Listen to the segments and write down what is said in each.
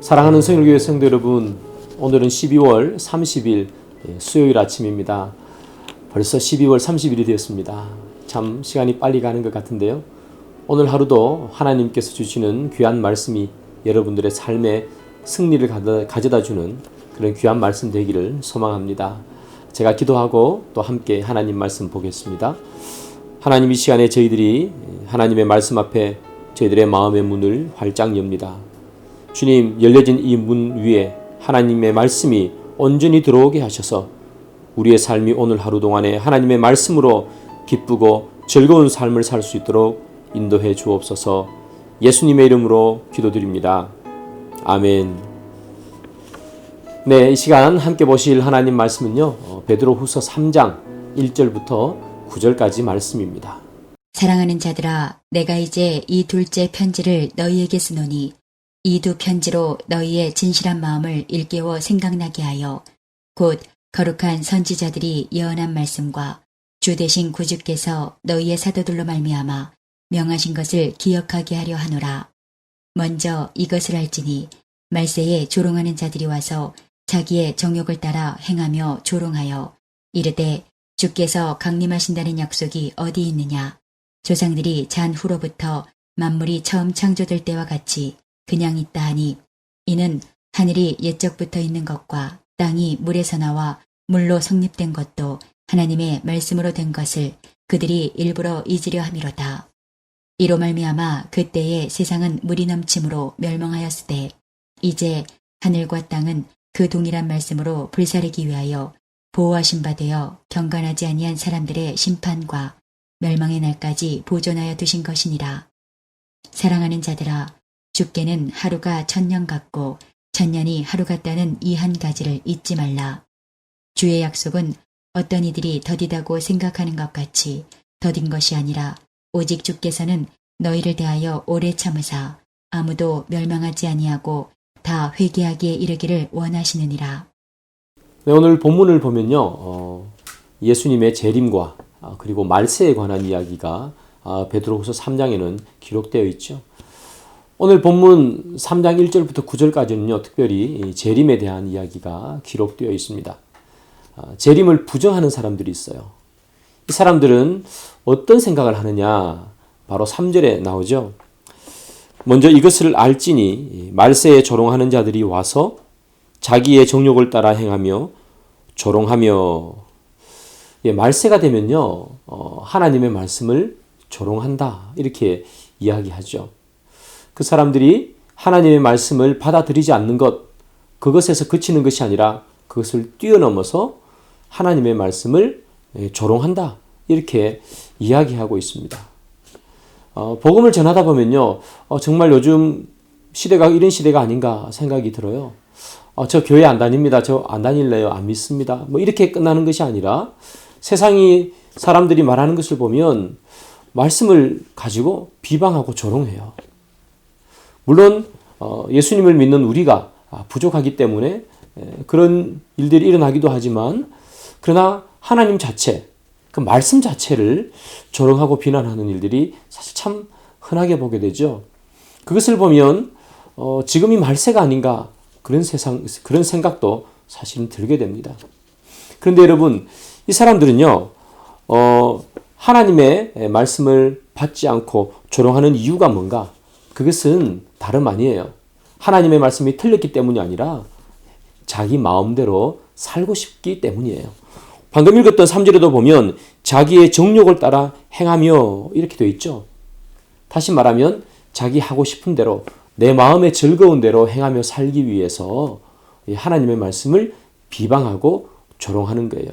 사랑하는 성일교회 성도 여러분, 오늘은 12월 30일 수요일 아침입니다. 벌써 12월 30일이 되었습니다. 참 시간이 빨리 가는 것 같은데요. 오늘 하루도 하나님께서 주시는 귀한 말씀이 여러분들의 삶에 승리를 가져다주는 그런 귀한 말씀 되기를 소망합니다. 제가 기도하고 또 함께 하나님 말씀 보겠습니다. 하나님, 이 시간에 저희들이 하나님의 말씀 앞에 저희들의 마음의 문을 활짝 엽니다. 주님, 열려진 이 문 위에 하나님의 말씀이 온전히 들어오게 하셔서 우리의 삶이 오늘 하루 동안에 하나님의 말씀으로 기쁘고 즐거운 삶을 살 수 있도록 인도해 주옵소서. 예수님의 이름으로 기도드립니다. 아멘. 네, 이 시간 함께 보실 하나님 말씀은요, 베드로후서 3장 1절부터 9절까지 말씀입니다. 사랑하는 자들아, 내가 이제 이 둘째 편지를 너희에게 쓰노니 이 두 편지로 너희의 진실한 마음을 일깨워 생각나게 하여 곧 거룩한 선지자들이 예언한 말씀과 주 되신 구주께서 너희의 사도들로 말미암아 명하신 것을 기억하게 하려 하노라. 먼저 이것을 알지니 말세에 조롱하는 자들이 와서 자기의 정욕을 따라 행하며 조롱하여 이르되 주께서 강림하신다는 약속이 어디 있느냐. 조상들이 잔 후로부터 만물이 처음 창조될 때와 같이 그냥 있다 하니 이는 하늘이 옛적부터 있는 것과 땅이 물에서 나와 물로 성립된 것도 하나님의 말씀으로 된 것을 그들이 일부러 잊으려 함이로다. 이로 말미암아 그때에 세상은 물이 넘침으로 멸망하였으되 이제 하늘과 땅은 그 동일한 말씀으로 불사르기 위하여 보호하신 바 되어 경건하지 아니한 사람들의 심판과 멸망의 날까지 보존하여 두신 것이니라. 사랑하는 자들아, 주께는 하루가 천년 같고 천년이 하루 같다는 이 한 가지를 잊지 말라. 주의 약속은 어떤 이들이 더디다고 생각하는 것 같이 더딘 것이 아니라 오직 주께서는 너희를 대하여 오래 참으사 아무도 멸망하지 아니하고 다 회개하기에 이르기를 원하시느니라. 네, 오늘 본문을 보면요, 예수님의 재림과 그리고 말세에 관한 이야기가 베드로후서 3장에는 기록되어 있죠. 오늘 본문 3장 1절부터 9절까지는요, 특별히 재림에 대한 이야기가 기록되어 있습니다. 재림을 부정하는 사람들이 있어요. 이 사람들은 어떤 생각을 하느냐, 바로 3절에 나오죠. 먼저 이것을 알지니 말세에 조롱하는 자들이 와서 자기의 정욕을 따라 행하며 조롱하며, 말세가 되면요, 하나님의 말씀을 조롱한다, 이렇게 이야기하죠. 그 사람들이 하나님의 말씀을 받아들이지 않는 것, 그것에서 그치는 것이 아니라 그것을 뛰어넘어서 하나님의 말씀을 조롱한다, 이렇게 이야기하고 있습니다. 복음을 전하다 보면요, 정말 요즘 시대가 이런 시대가 아닌가 생각이 들어요. 저 교회 안 다닙니다. 저 안 다닐래요. 안 믿습니다. 뭐 이렇게 끝나는 것이 아니라 세상이 사람들이 말하는 것을 보면 말씀을 가지고 비방하고 조롱해요. 물론 예수님을 믿는 우리가 부족하기 때문에 그런 일들이 일어나기도 하지만, 그러나 하나님 자체, 그 말씀 자체를 조롱하고 비난하는 일들이 사실 참 흔하게 보게 되죠. 그것을 보면 지금이 말세가 아닌가, 그런 생각도 사실은 들게 됩니다. 그런데 여러분, 이 사람들은요, 하나님의 말씀을 받지 않고 조롱하는 이유가 뭔가? 그것은 다름 아니에요. 하나님의 말씀이 틀렸기 때문이 아니라 자기 마음대로 살고 싶기 때문이에요. 방금 읽었던 3절에도 보면 자기의 정욕을 따라 행하며 이렇게 되어 있죠. 다시 말하면 자기 하고 싶은 대로, 내 마음의 즐거운 대로 행하며 살기 위해서 하나님의 말씀을 비방하고 조롱하는 거예요.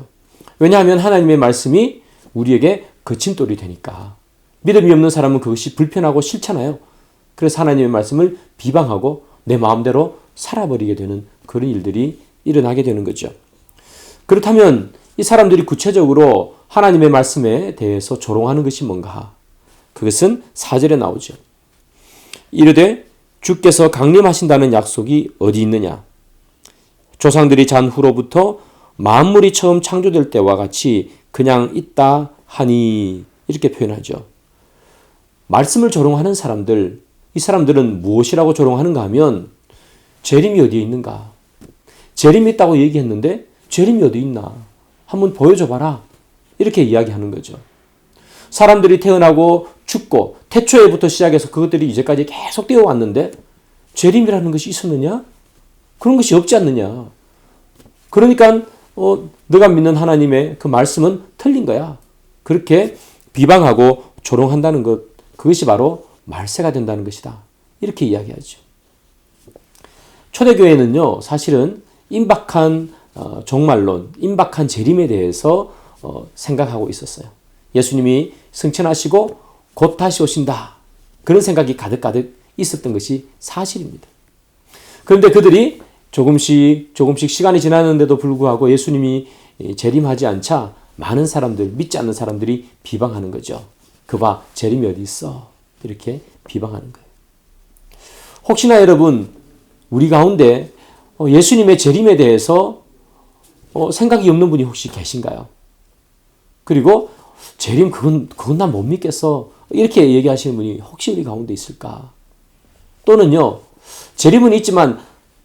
왜냐하면 하나님의 말씀이 우리에게 거침돌이 되니까. 믿음이 없는 사람은 그것이 불편하고 싫잖아요. 그래서 하나님의 말씀을 비방하고 내 마음대로 살아버리게 되는 그런 일들이 일어나게 되는 거죠. 그렇다면 이 사람들이 구체적으로 하나님의 말씀에 대해서 조롱하는 것이 뭔가? 그것은 4절에 나오죠. 이르되 주께서 강림하신다는 약속이 어디 있느냐? 조상들이 잔 후로부터 만물이 처음 창조될 때와 같이 그냥 있다 하니, 이렇게 표현하죠. 말씀을 조롱하는 사람들, 이 사람들은 무엇이라고 조롱하는가 하면 재림이 어디에 있는가? 재림이 있다고 얘기했는데 재림이 어디 있나? 한번 보여줘봐라. 이렇게 이야기하는 거죠. 사람들이 태어나고 죽고 태초에부터 시작해서 그것들이 이제까지 계속 되어 왔는데 재림이라는 것이 있었느냐? 그런 것이 없지 않느냐? 그러니까 너가 믿는 하나님의 그 말씀은 틀린 거야. 그렇게 비방하고 조롱한다는 것, 그것이 바로 말세가 된다는 것이다. 이렇게 이야기하죠. 초대교회는요, 사실은 임박한 종말론, 임박한 재림에 대해서 생각하고 있었어요. 예수님이 승천하시고 곧 다시 오신다. 그런 생각이 가득가득 있었던 것이 사실입니다. 그런데 그들이 조금씩 시간이 지났는데도 불구하고 예수님이 재림하지 않자 많은 사람들, 믿지 않는 사람들이 비방하는 거죠. 그봐, 재림이 어디 있어? 이렇게 비방하는 거예요. 혹시나 여러분, 우리 가운데 예수님의 재림에 대해서 생각이 없는 분이 혹시 계신가요? 그리고 재림 그건 난 못 믿겠어. 이렇게 얘기하시는 분이 혹시 우리 가운데 있을까? 또는요, 재림은 있지만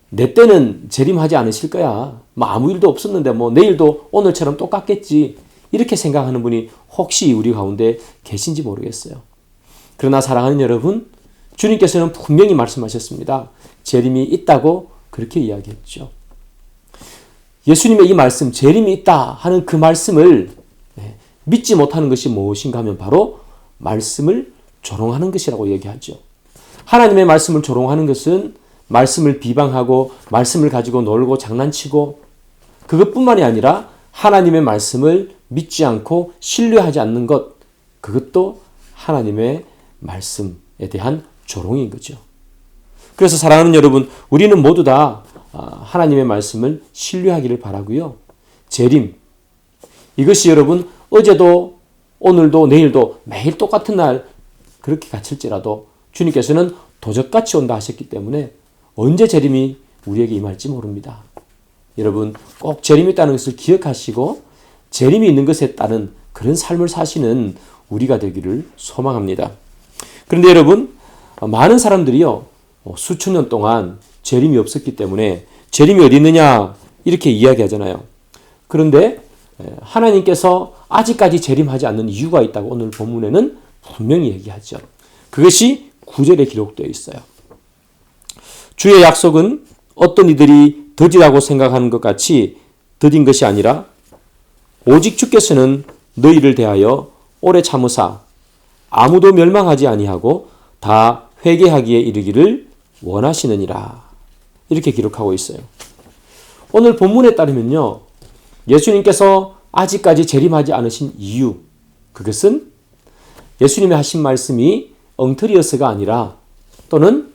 내 때는 재림하지 않으실 거야. 아무 일도 없었는데 내일도 오늘처럼 똑같겠지. 이렇게 생각하는 분이 혹시 우리 가운데 계신지 모르겠어요. 그러나 사랑하는 여러분, 주님께서는 분명히 말씀하셨습니다. 재림이 있다고 그렇게 이야기했죠. 예수님의 이 말씀, 재림이 있다 하는 그 말씀을 믿지 못하는 것이 무엇인가 하면 바로 말씀을 조롱하는 것이라고 얘기하죠. 하나님의 말씀을 조롱하는 것은 말씀을 비방하고 말씀을 가지고 놀고 장난치고 그것뿐만이 아니라 하나님의 말씀을 믿지 않고 신뢰하지 않는 것, 그것도 하나님의 말씀에 대한 조롱인 거죠. 그래서 사랑하는 여러분, 우리는 모두 다 하나님의 말씀을 신뢰하기를 바라고요. 재림, 이것이 여러분 어제도 오늘도 내일도 매일 똑같은 날 그렇게 갇힐지라도 주님께서는 도적같이 온다 하셨기 때문에 언제 재림이 우리에게 임할지 모릅니다. 여러분 꼭 재림이 있다는 것을 기억하시고 재림이 있는 것에 따른 그런 삶을 사시는 우리가 되기를 소망합니다. 그런데 여러분, 많은 사람들이요, 수천 년 동안 재림이 없었기 때문에 재림이 어디 있느냐 이렇게 이야기하잖아요. 그런데 하나님께서 아직까지 재림하지 않는 이유가 있다고 오늘 본문에는 분명히 얘기하죠. 그것이 9절에 기록되어 있어요. 주의 약속은 어떤 이들이 더디다고 생각하는 것 같이 더딘 것이 아니라 오직 주께서는 너희를 대하여 오래 참으사 아무도 멸망하지 아니하고 다 회개하기에 이르기를 원하시느니라. 이렇게 기록하고 있어요. 오늘 본문에 따르면요, 예수님께서 아직까지 재림하지 않으신 이유, 그것은 예수님이 하신 말씀이 엉터리여서가 아니라 또는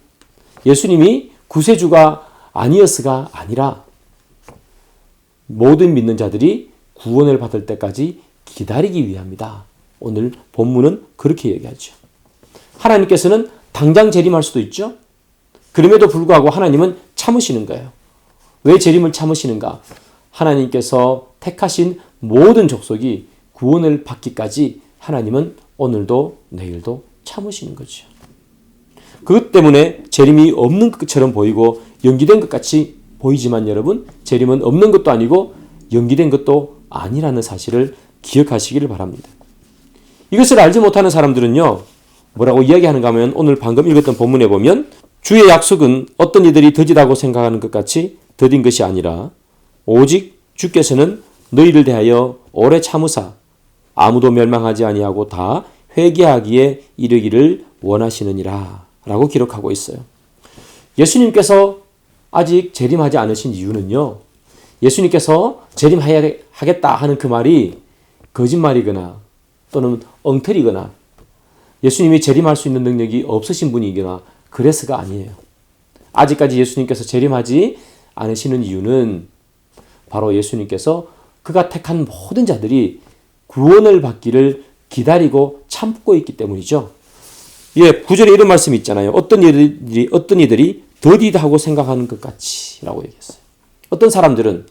예수님이 구세주가 아니어서가 아니라 모든 믿는 자들이 구원을 받을 때까지 기다리기 위함이다. 오늘 본문은 그렇게 얘기하죠. 하나님께서는 당장 재림할 수도 있죠. 그럼에도 불구하고 하나님은 참으시는 거예요. 왜 재림을 참으시는가? 하나님께서 택하신 모든 족속이 구원을 받기까지 하나님은 오늘도 내일도 참으시는 거죠. 그것 때문에 재림이 없는 것처럼 보이고 연기된 것 같이 보이지만 여러분, 재림은 없는 것도 아니고 연기된 것도 아니라는 사실을 기억하시기를 바랍니다. 이것을 알지 못하는 사람들은요, 뭐라고 이야기하는가 하면 오늘 방금 읽었던 본문에 보면 주의 약속은 어떤 이들이 더디다고 생각하는 것 같이 더딘 것이 아니라 오직 주께서는 너희를 대하여 오래 참으사 아무도 멸망하지 아니하고 다 회개하기에 이르기를 원하시느니라 라고 기록하고 있어요. 예수님께서 아직 재림하지 않으신 이유는요, 예수님께서 재림하겠다 하는 그 말이 거짓말이거나 또는 엉터리거나 예수님이 재림할 수 있는 능력이 없으신 분이거나 그래서가 아니에요. 아직까지 예수님께서 재림하지 않으시는 이유는 바로 예수님께서 그가 택한 모든 자들이 구원을 받기를 기다리고 참고 있기 때문이죠. 예, 9절에 이런 말씀이 있잖아요. 어떤 이들이 더디다고 생각하는 것 같이 라고 얘기했어요. 어떤 사람들은,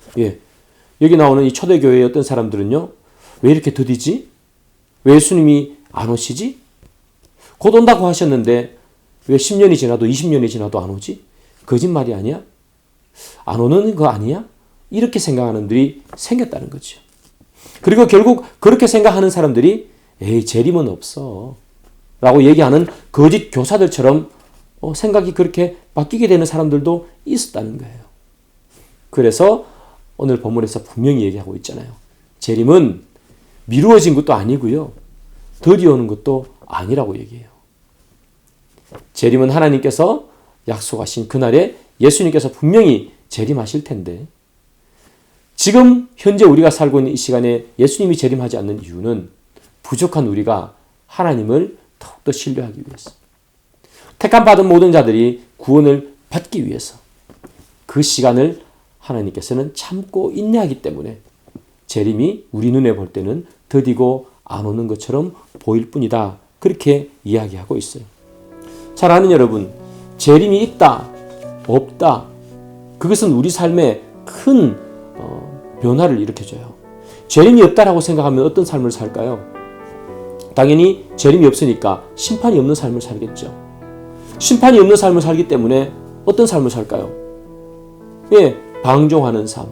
여기 나오는 이 초대교회의 어떤 사람들은요, 왜 이렇게 더디지? 왜 예수님이 안 오시지? 곧 온다고 하셨는데 왜 10년이 지나도 20년이 지나도 안 오지? 거짓말이 아니야? 안 오는 거 아니야? 이렇게 생각하는 분들이 생겼다는 거죠. 그리고 결국 그렇게 생각하는 사람들이 에이, 재림은 없어 라고 얘기하는 거짓 교사들처럼 생각이 그렇게 바뀌게 되는 사람들도 있었다는 거예요. 그래서 오늘 본문에서 분명히 얘기하고 있잖아요. 재림은 미루어진 것도 아니고요. 더디 오는 것도 아니라고 얘기해요. 재림은 하나님께서 약속하신 그날에 예수님께서 분명히 재림하실 텐데 지금 현재 우리가 살고 있는 이 시간에 예수님이 재림하지 않는 이유는 부족한 우리가 하나님을 더욱더 신뢰하기 위해서, 택함 받은 모든 자들이 구원을 받기 위해서 그 시간을 하나님께서는 참고 인내하기 때문에 재림이 우리 눈에 볼 때는 더디고 안 오는 것처럼 보일 뿐이다. 그렇게 이야기하고 있어요. 잘 아는 여러분, 재림이 있다, 없다, 그것은 우리 삶에 큰 변화를 일으켜줘요. 재림이 없다라고 생각하면 어떤 삶을 살까요? 당연히 재림이 없으니까 심판이 없는 삶을 살겠죠. 심판이 없는 삶을 살기 때문에 어떤 삶을 살까요? 예, 방종하는 삶.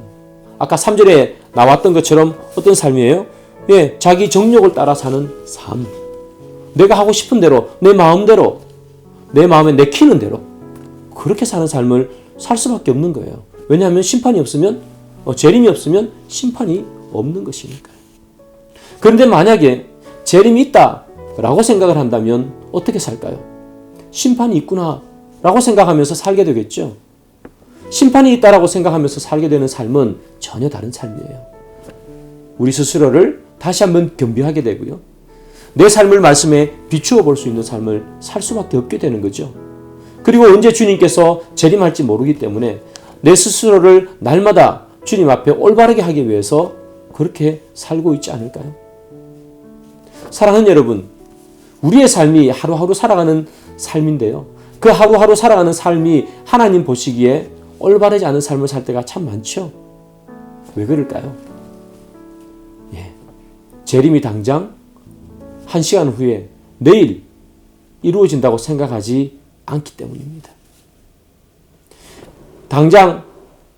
아까 3절에 나왔던 것처럼 어떤 삶이에요? 예, 자기 정욕을 따라 사는 삶. 내가 하고 싶은 대로, 내 마음대로, 내 마음에 내키는 대로 그렇게 사는 삶을 살 수밖에 없는 거예요. 왜냐하면 심판이 없으면, 재림이 없으면 심판이 없는 것이니까요. 그런데 만약에 재림이 있다라고 생각을 한다면 어떻게 살까요? 심판이 있구나라고 생각하면서 살게 되겠죠. 심판이 있다라고 생각하면서 살게 되는 삶은 전혀 다른 삶이에요. 우리 스스로를 다시 한번 겸비하게 되고요. 내 삶을 말씀에 비추어 볼 수 있는 삶을 살 수밖에 없게 되는 거죠. 그리고 언제 주님께서 재림할지 모르기 때문에 내 스스로를 날마다 주님 앞에 올바르게 하기 위해서 그렇게 살고 있지 않을까요? 사랑하는 여러분, 우리의 삶이 하루하루 살아가는 삶인데요. 그 하루하루 살아가는 삶이 하나님 보시기에 올바르지 않은 삶을 살 때가 참 많죠. 왜 그럴까요? 재림이 당장 1시간 후에 내일 이루어진다고 생각하지 않기 때문입니다. 당장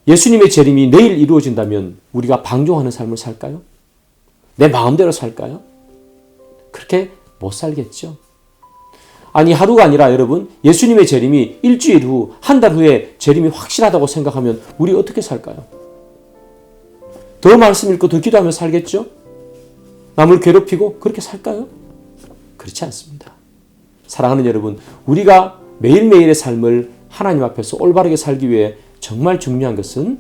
예수님의 재림이 내일 이루어진다면 우리가 방종하는 삶을 살까요? 내 마음대로 살까요? 그렇게 못 살겠죠. 아니, 하루가 아니라 여러분, 예수님의 재림이 일주일 후, 한 달 후에 재림이 확실하다고 생각하면 우리 어떻게 살까요? 더 말씀 읽고 더 기도하며 살겠죠? 남을 괴롭히고 그렇게 살까요? 그렇지 않습니다. 사랑하는 여러분, 우리가 매일매일의 삶을 하나님 앞에서 올바르게 살기 위해 정말 중요한 것은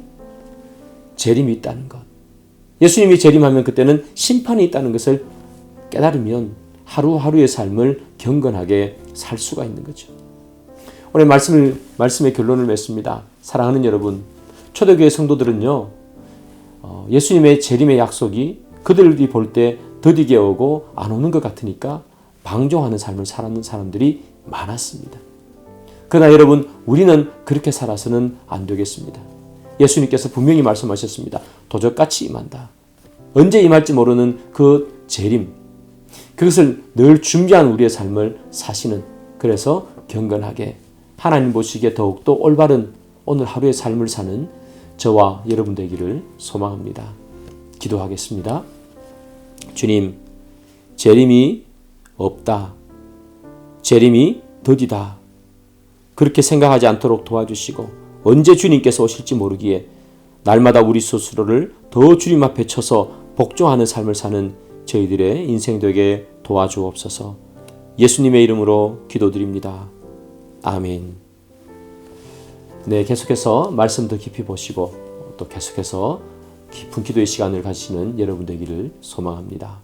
재림이 있다는 것. 예수님이 재림하면 그때는 심판이 있다는 것을 깨달으면 하루하루의 삶을 경건하게 살 수가 있는 거죠. 오늘 말씀의 결론을 맺습니다. 사랑하는 여러분, 초대교회 성도들은요, 예수님의 재림의 약속이 그들이 볼 때 더디게 오고 안 오는 것 같으니까 방종하는 삶을 살았는 사람들이 많았습니다. 그러나 여러분, 우리는 그렇게 살아서는 안 되겠습니다. 예수님께서 분명히 말씀하셨습니다. 도적같이 임한다. 언제 임할지 모르는 그 재림, 그것을 늘 준비한 우리의 삶을 사시는, 그래서 경건하게 하나님 보시기에 더욱더 올바른 오늘 하루의 삶을 사는 저와 여러분 되기를 소망합니다. 기도하겠습니다. 주님, 재림이 없다, 재림이 더디다, 그렇게 생각하지 않도록 도와주시고 언제 주님께서 오실지 모르기에 날마다 우리 스스로를 더 주님 앞에 쳐서 복종하는 삶을 사는 저희들의 인생 되게 도와주옵소서. 예수님의 이름으로 기도드립니다. 아멘. 네, 계속해서 말씀 더 깊이 보시고 또 계속해서 깊은 기도의 시간을 가지시는 여러분 되기를 소망합니다.